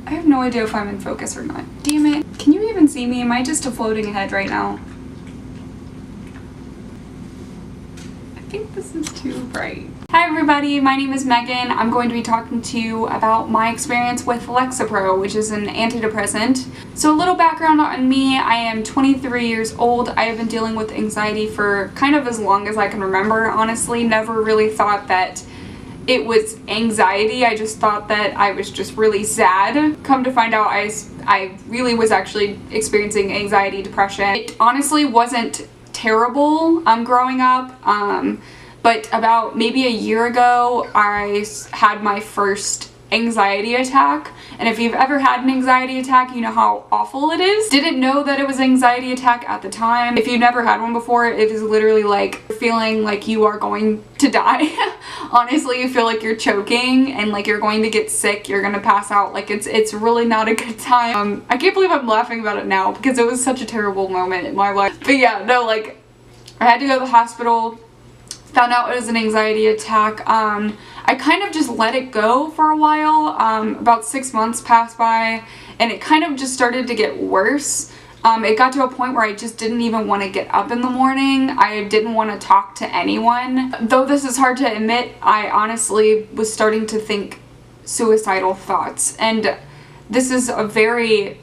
I have no idea if I'm in focus or not. Damn it. Can you even see me? Am I just a floating head right now? I think this is too bright. Hi everybody, my name is Megan. I'm going to be talking to you about my experience with Lexapro, which is an antidepressant. So a little background on me, I am 23 years old. I have been dealing with anxiety for kind of as long as I can remember, honestly. Never really thought that it was anxiety. I just thought that I was just really sad. Come to find out, I really was actually experiencing anxiety, depression. It honestly wasn't terrible growing up, but about maybe a year ago I had my first anxiety attack, and if you've ever had an anxiety attack, you know how awful it is. Didn't know that it was an anxiety attack at the time. If you've never had one before, it is literally like feeling like you are going to die. Honestly, you feel like you're choking and like you're going to get sick, you're gonna pass out. Like it's really not a good time. I can't believe I'm laughing about it now because it was such a terrible moment in my life. But yeah, no, like I had to go to the hospital, found out it was an anxiety attack. I kind of just let it go for a while. About 6 months passed by and it kind of just started to get worse. It got to a point where I just didn't even want to get up in the morning. I didn't want to talk to anyone. Though this is hard to admit, I honestly was starting to think suicidal thoughts. And this is a very,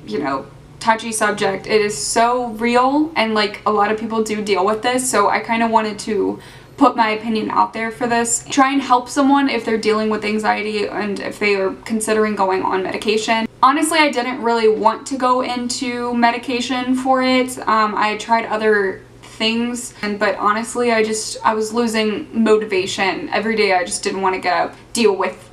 touchy subject. It is so real and like a lot of people do deal with this. So I kind of wanted to put my opinion out there for this. Try and help someone if they're dealing with anxiety and if they are considering going on medication. Honestly, I didn't really want to go into medication for it. I tried other things, but honestly, I was losing motivation. Every day I just didn't want to get up, deal with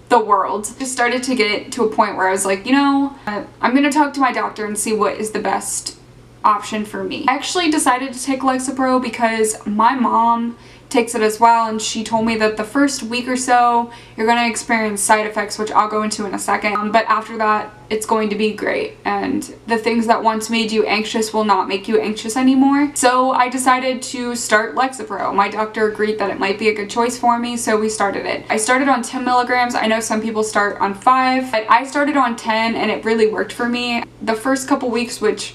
the world. Just started to get to a point where I was like, I'm gonna talk to my doctor and see what is the best option for me. I actually decided to take Lexapro because my mom takes it as well, and she told me that the first week or so you're going to experience side effects, which I'll go into in a second, but after that it's going to be great, and the things that once made you anxious will not make you anxious anymore. So I decided to start Lexapro. My doctor agreed that it might be a good choice for me, so we started it. I started on 10 milligrams. I know some people start on 5, but I started on 10 and it really worked for me. The first couple weeks, which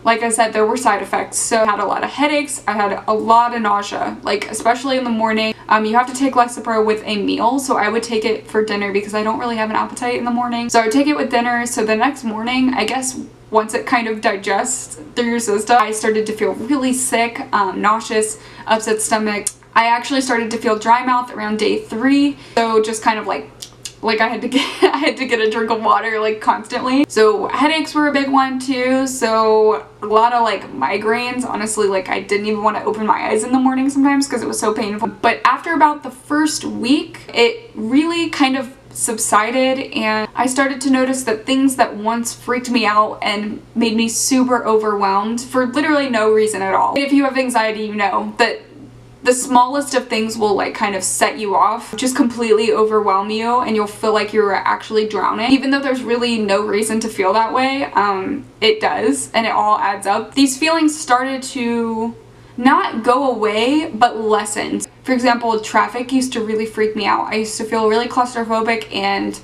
like I said, there were side effects. So I had a lot of headaches, I had a lot of nausea, like especially in the morning. You have to take Lexapro with a meal, so I would take it for dinner because I don't really have an appetite in the morning. So I would take it with dinner, so the next morning, I guess once it kind of digests through your system, I started to feel really sick, nauseous, upset stomach. I actually started to feel dry mouth around day 3, so just kind of like I had to get a drink of water like constantly. So headaches were a big one too. So a lot of like migraines. Honestly, like I didn't even want to open my eyes in the morning sometimes because it was so painful. But after about the first week, it really kind of subsided and I started to notice that things that once freaked me out and made me super overwhelmed for literally no reason at all. If you have anxiety, you know that the smallest of things will like kind of set you off, just completely overwhelm you, and you'll feel like you're actually drowning. Even though there's really no reason to feel that way, it does, and it all adds up. These feelings started to not go away, but lessen. For example, traffic used to really freak me out. I used to feel really claustrophobic and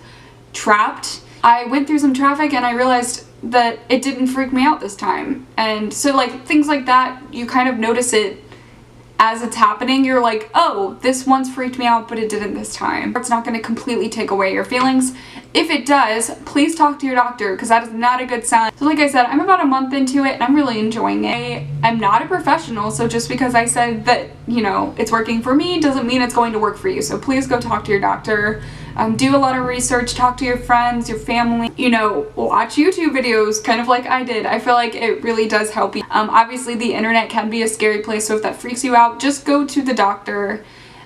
trapped. I went through some traffic and I realized that it didn't freak me out this time. And so like things like that, you kind of notice it as it's happening. You're like, oh, this once freaked me out, but it didn't this time. It's not going to completely take away your feelings. If it does, please talk to your doctor because that is not a good sign. So like I said, I'm about a month into it and I'm really enjoying it. I'm not a professional, so just because I said that, it's working for me doesn't mean it's going to work for you. So please go talk to your doctor. Do a lot of research, talk to your friends, your family, watch YouTube videos, kind of like I did. I feel like it really does help you. Obviously the internet can be a scary place, so if that freaks you out, just go to the doctor,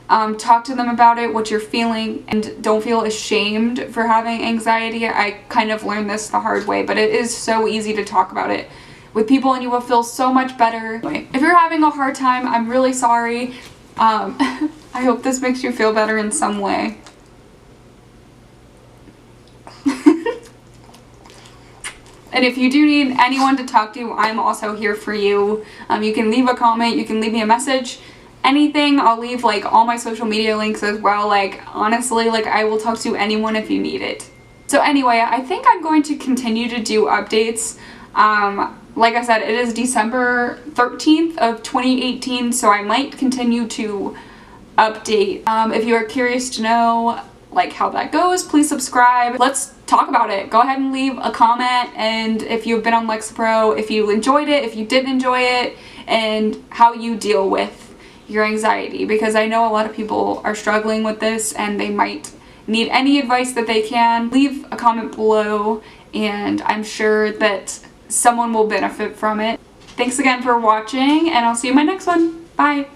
talk to them about it, what you're feeling, and don't feel ashamed for having anxiety. I kind of learned this the hard way, but it is so easy to talk about it with people and you will feel so much better. If you're having a hard time, I'm really sorry. I hope this makes you feel better in some way. And if you do need anyone to talk to, I'm also here for you. You can leave a comment, you can leave me a message, anything. I'll leave like all my social media links as well. Like honestly, like I will talk to anyone if you need it. So anyway, I think I'm going to continue to do updates. Like I said, it is December 13th of 2018, so I might continue to update. If you are curious to know like how that goes, please subscribe. Let's talk about it. Go ahead and leave a comment, and if you've been on Lexapro, if you enjoyed it, if you didn't enjoy it, and how you deal with your anxiety, because I know a lot of people are struggling with this and they might need any advice that they can. Leave a comment below, and I'm sure that someone will benefit from it. Thanks again for watching, and I'll see you in my next one. Bye!